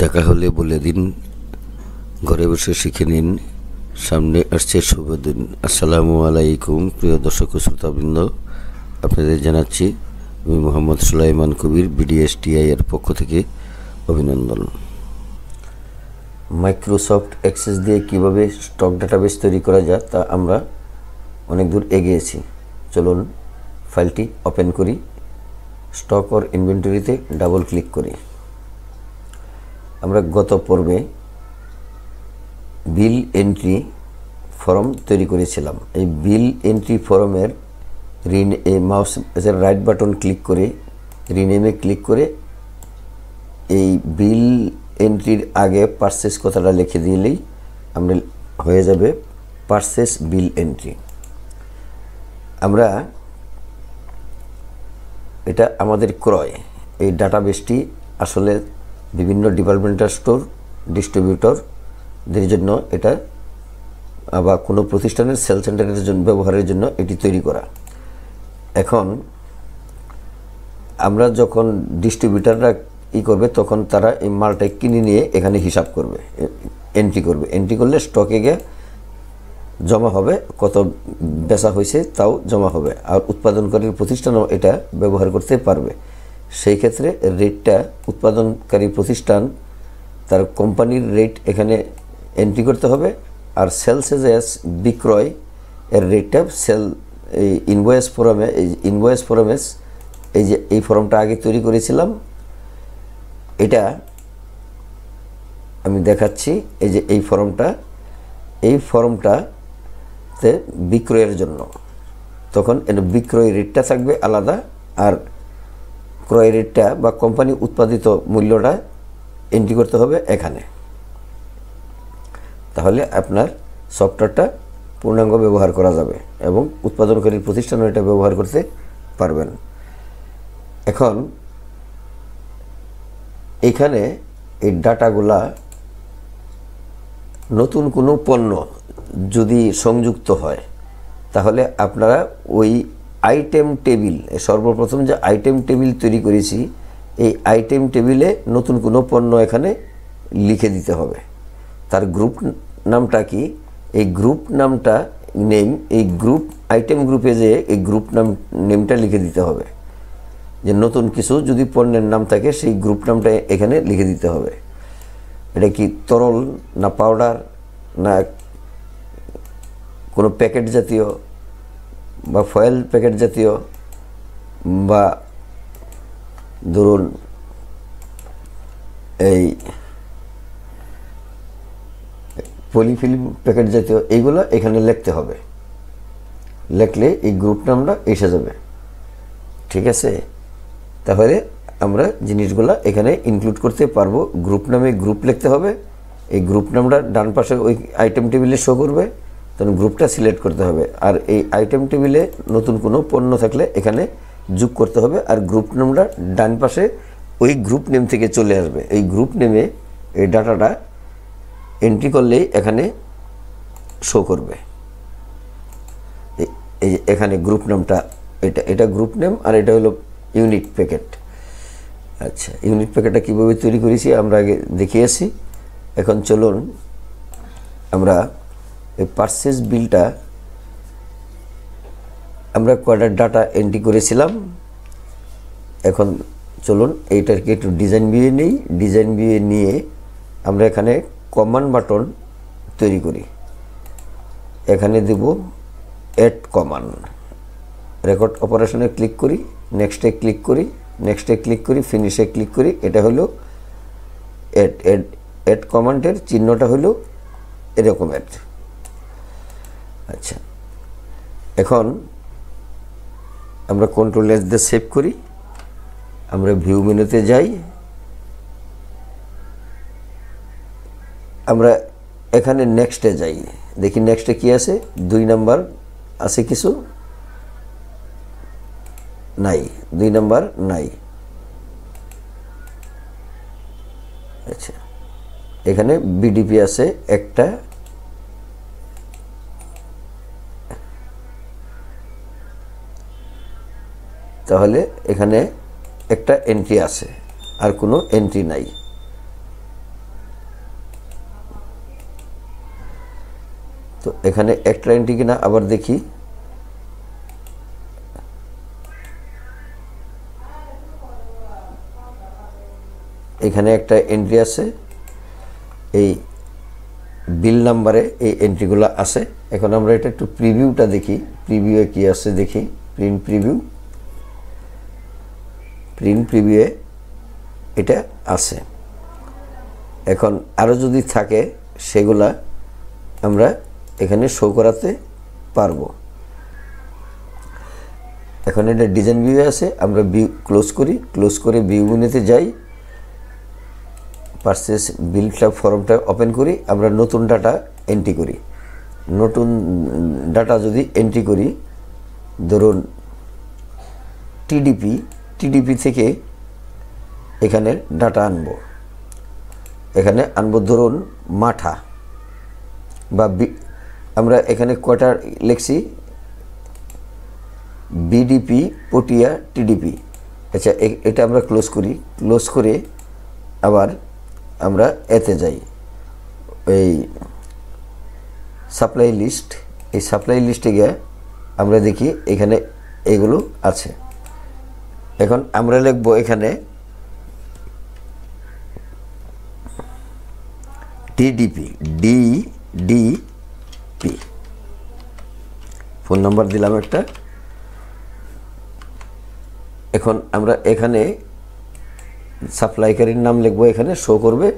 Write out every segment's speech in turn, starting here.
দেখা হলে বলে দিন, ঘরে বসে শিখে নিন, সামনে আসছে শুভ দিন। আসসালামু আলাইকুম প্রিয় দর্শক ও শ্রোতাবৃন্দ, আপনাদের জানাচ্ছি আমি মোহাম্মদ সুলাইমান কবির, বিডিএসটিআই এর পক্ষ থেকে অভিনন্দন। মাইক্রোসফট অ্যাক্সেস দিয়ে কিভাবে স্টক ডাটাবেস তৈরি করা যায় তা আমরা অনেক দূর এগিয়েছি। চলুন ফাইলটি ওপেন করি, স্টক অর ইনভেন্টরিতে ডাবল ক্লিক করি। আমরা গত পর্বে বিল এন্ট্রি ফর্ম তৈরি করেছিলাম। এই বিল এন্ট্রি ফর্মের মাউসের রাইট বাটন ক্লিক করে রিনেমে ক্লিক করে এই বিল এন্ট্রির আগে পারচেস কথাটা লিখে দিলেই আমরা হয়ে যাবে পারচেস বিল এন্ট্রি। আমরা এটা আমাদের ক্রয়, এই ডাটাবেসটি আসলে বিভিন্ন ডিপার্টমেন্টাল স্টোর, ডিস্ট্রিবিউটরদের জন্য এটা বা কোনো প্রতিষ্ঠানের সেল সেন্টারের জন্য ব্যবহারের জন্য এটি তৈরি করা। এখন আমরা যখন ডিস্ট্রিবিউটাররা করবে তখন তারা এই মালটা কিনে নিয়ে এখানে হিসাব করবে, এন্ট্রি করবে। এন্ট্রি করলে স্টকে গিয়ে জমা হবে, কত বেচা হয়েছে তাও জমা হবে, আর উৎপাদনকারী প্রতিষ্ঠানও এটা ব্যবহার করতে পারবে। সেই ক্ষেত্রে রেটটা উৎপাদনকারী প্রতিষ্ঠান তার কোম্পানির রেট এখানে এন্ট্রি করতে হবে, আর সেলসে যে বিক্রয় এর রেটটা এই ইনভয়েস ফরমে এই যে এই ফর্মটা আগে তৈরি করেছিলাম, এটা আমি দেখাচ্ছি। এই যে এই ফর্মটাতে বিক্রয়ের জন্য তখন বিক্রয় রেটটা থাকবে আলাদা, আর ক্রয় রেটটা বা কোম্পানি উৎপাদিত মূল্যটা এন্ট্রি করতে হবে এখানে। তাহলে আপনার সফটওয়্যারটা পূর্ণাঙ্গ ব্যবহার করা যাবে এবং উৎপাদনকারী প্রতিষ্ঠানও এটা ব্যবহার করতে পারবেন। এখন এইখানে এই ডাটাগুলা নতুন কোনো পণ্য যদি সংযুক্ত হয় তাহলে আপনারা ওই আইটেম টেবিল, সর্বপ্রথম যে আইটেম টেবিল তৈরি করেছি এই আইটেম টেবিলে নতুন কোনো পণ্য এখানে লিখে দিতে হবে। তার গ্রুপ নামটা কি, এই গ্রুপ নামটা এই আইটেম গ্রুপে যে এই গ্রুপ নেমটা লিখে দিতে হবে। যে নতুন কিছু যদি পণ্যের নাম থাকে সেই গ্রুপ নামটা এখানে লিখে দিতে হবে। এটা কি তরল না পাউডার না কোনো প্যাকেট জাতীয় বা ফয়েল প্যাকেট জাতীয় বা ধরুন এই পলিফিল্ম প্যাকেট জাতীয়, এইগুলো এখানে লিখতে হবে। লিখলে এই গ্রুপ নামটা এসে যাবে। ঠিক আছে, তাহলে আমরা জিনিসগুলো এখানে ইনক্লুড করতে পারবো। গ্রুপ নামে গ্রুপ লিখতে হবে, এই গ্রুপ নামটা ডান পাশে ওই আইটেম টেবিলে শো করবে, তখন গ্রুপটা সিলেক্ট করতে হবে। আর এই আইটেম টেবিলে নতুন কোনো পণ্য থাকলে এখানে যোগ করতে হবে, আর গ্রুপ নামটা ডান পাশে ওই গ্রুপ নেম থেকে চলে আসবে। এই গ্রুপ নেমে এই ডাটাটা এন্ট্রি করলেই এখানে শো করবে। এই যে এখানে গ্রুপ নামটা এটা গ্রুপ নেম, আর এটা হলো ইউনিট প্যাকেট। আচ্ছা, ইউনিট প্যাকেটটা কীভাবে তৈরি করেছি আমরা আগে দেখিয়েছি। এখন চলুন আমরা এই পারচেস বিলটা আমরা কয়টা ডাটা এন্ট্রি করেছিলাম। এখন চলুন এইটাকে একটু ডিজাইন ভিউয়ে নেই। ডিজাইন ভিউয়ে নিয়ে আমরা এখানে কমান্ড বাটন তৈরি করি। এখানে দেব অ্যাড কমান্ড, রেকর্ড অপারেশনে ক্লিক করি, নেক্সটে ক্লিক করি, ফিনিশে ক্লিক করি। এটা হলো অ্যাড কমান্ডের চিহ্নটা হলো এরকমের। আচ্ছা, এখন আমরা কন্ট্রোল এস দিয়ে সেভ করি। আমরা ভিউ মেনুতে যাই, আমরা এখানে নেক্সটে যাই, দেখি নেক্সটে কি আছে। 2 নাম্বার আছে, কিছু নাই, 2 নাম্বার নাই। আচ্ছা, এখানে বিডিপি আছে একটা, তাহলে এখানে একটা এন্ট্রি আছে, আর কোনো এন্ট্রি নাই। তো এখানে একটা এন্ট্রি কিনা আবার দেখি। এখানে একটা এন্ট্রি আছে, এই বিল নাম্বারে এই এন্ট্রিগুলো আছে। এখন আমরা এটা একটু প্রিভিউটা দেখি, প্রিভিউয়ে কি আছে দেখি। প্রিন্ট প্রিভিউয়ে এটা আছে। এখন আরও যদি থাকে সেগুলা আমরা এখানে শো করাতে পারবো। এখন এটা ডিজাইন ভিউ আছে, আমরা ভিউ ক্লোজ করে ভিউ মেনুতে যাই, পারচেজ বিলটা ফর্মটা ওপেন করি, আমরা নতুন ডাটা এন্ট্রি করি। নতুন ডাটা যদি এন্ট্রি করি, ধরুন টিডিপি থেকে এখানে ডাটা আনবো ধরুন মাঠা বা আমরা এখানে কয়টা লিখছি, বিডিপি পটিয়া টিডিপি। আচ্ছা, এটা আমরা ক্লোজ করে আবার আমরা এতে যাই, এই সাপ্লাই লিস্ট। এই সাপ্লাই লিস্টে গিয়ে আমরা দেখি এখানে এগুলো আছে। এখন আমরা লিখবো এখানে ডিডিপি, ফোন নাম্বার দিলাম একটা। এখন আমরা এখানে সাপ্লাইকারীর নাম লিখবো, এখানে শো করবে,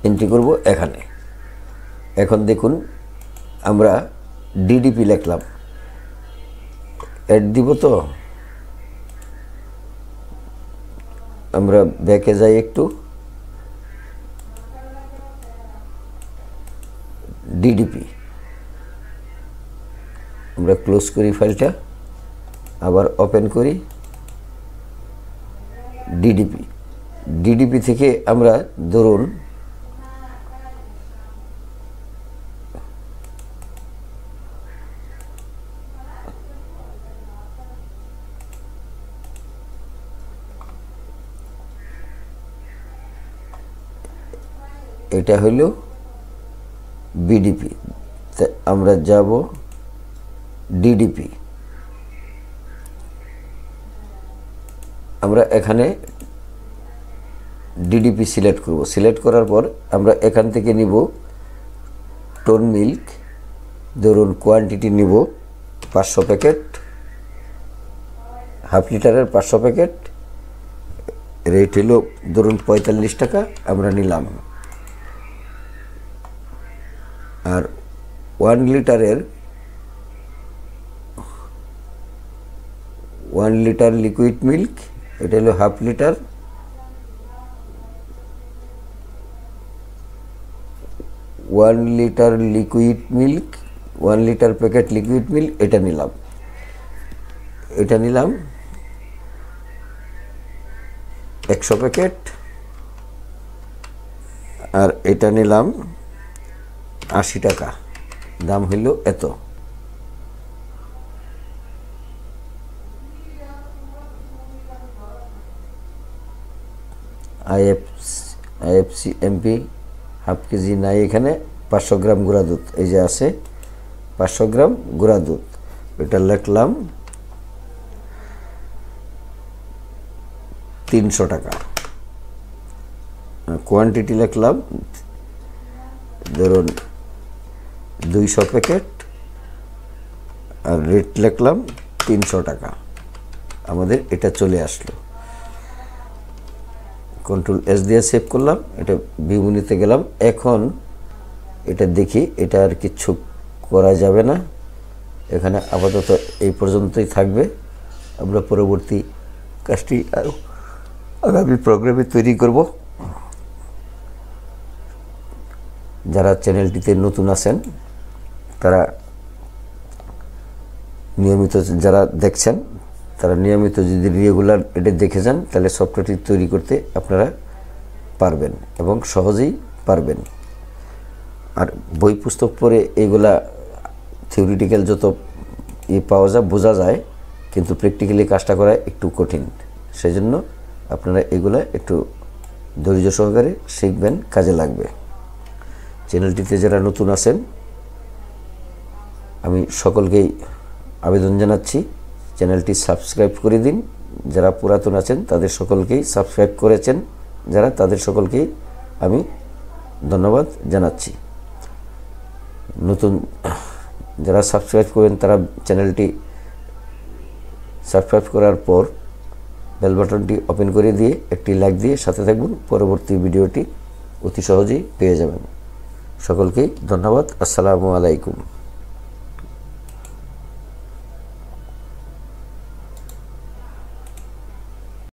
এন্ট্রি করব এখানে। এখন দেখুন আমরা ডিডিপি লিখলাম, অ্যাড দিব। তো আমরা ব্যাকে যাই একটু, ডিডিপি আমরা ক্লোজ করি ফাইলটা, আবার ওপেন করি। ডিডিপি থেকে আমরা ধরুন এটা হইল বিডিপি, আমরা যাব ডিডিপি। আমরা এখানে ডিডিপি সিলেক্ট করব। সিলেক্ট করার পর আমরা এখান থেকে নিব টোন মিল্ক, ধরুন কোয়ান্টিটি নিব 500 প্যাকেট, হাফ লিটারের 500 প্যাকেট, রেট হলো ধরুন 45 টাকা আমরা নিলাম। আর 1 লিটার লিকুইড মিল্ক, এটা হলো half litre, 1 litre liquid milk, 1 litre packet liquid milk, এটা নিলাম 100 প্যাকেট। আর এটা নিলাম 80 টাকা, দাম হইল এত। আইএফসি এমপি হাফ কেজি নাই, এখানে 500 গ্রাম গুঁড়া দুধ, এই যে আছে 500 গ্রাম গুঁড়া দুধ, এটা লিখলাম 300 টাকা। কোয়ান্টিটি লিখলাম ধরুন 200 প্যাকেট, আর রেট লিখলাম 300 টাকা। আমাদের এটা চলে আসলো। কন্ট্রোল এস দিয়ে সেভ করলাম, এটা ভিউ মেনুতে গেলাম। এখন এটা দেখি, এটা আর কিচ্ছু করা যাবে না, এখানে আপাতত এই পর্যন্তই থাকবে। আমরা পরবর্তী কাজটি আরও আগামী প্রোগ্রামে তৈরি করব। যারা চ্যানেলটিতে নতুন আছেন তারা নিয়মিত, যারা দেখছেন তারা নিয়মিত যদি রেগুলার এটা দেখে যান, তাহলে সফটওয়্যারটি তৈরি করতে আপনারা পারবেন এবং সহজেই পারবেন। আর বই পুস্তক পড়ে এইগুলা থিওরিটিক্যাল যত পাওয়া যায়, বোঝা যায়, কিন্তু প্র্যাকটিক্যালি কাজটা করা একটু কঠিন। সেই জন্য আপনারা এগুলা একটু ধৈর্য সহকারে শিখবেন, কাজে লাগবে। চ্যানেলটিতে যারা নতুন আছেন আমি সকলকেই আবেদন জানাচ্ছি চ্যানেলটি সাবস্ক্রাইব করে দিন। যারা পুরাতন আছেন তাদের সকলকেই, সাবস্ক্রাইব করেছেন যারা, তাদের সকলকেই আমি ধন্যবাদ জানাচ্ছি। নতুন যারা সাবস্ক্রাইব করেন তারা চ্যানেলটি সাবস্ক্রাইব করার পর বেল বাটনটি ওপেন করে দিয়ে একটি লাইক দিয়ে সাথে থাকবেন, পরবর্তী ভিডিওটি অতি সহজেই পেয়ে যাবেন। সকলকেই ধন্যবাদ। আসসালামু আলাইকুম।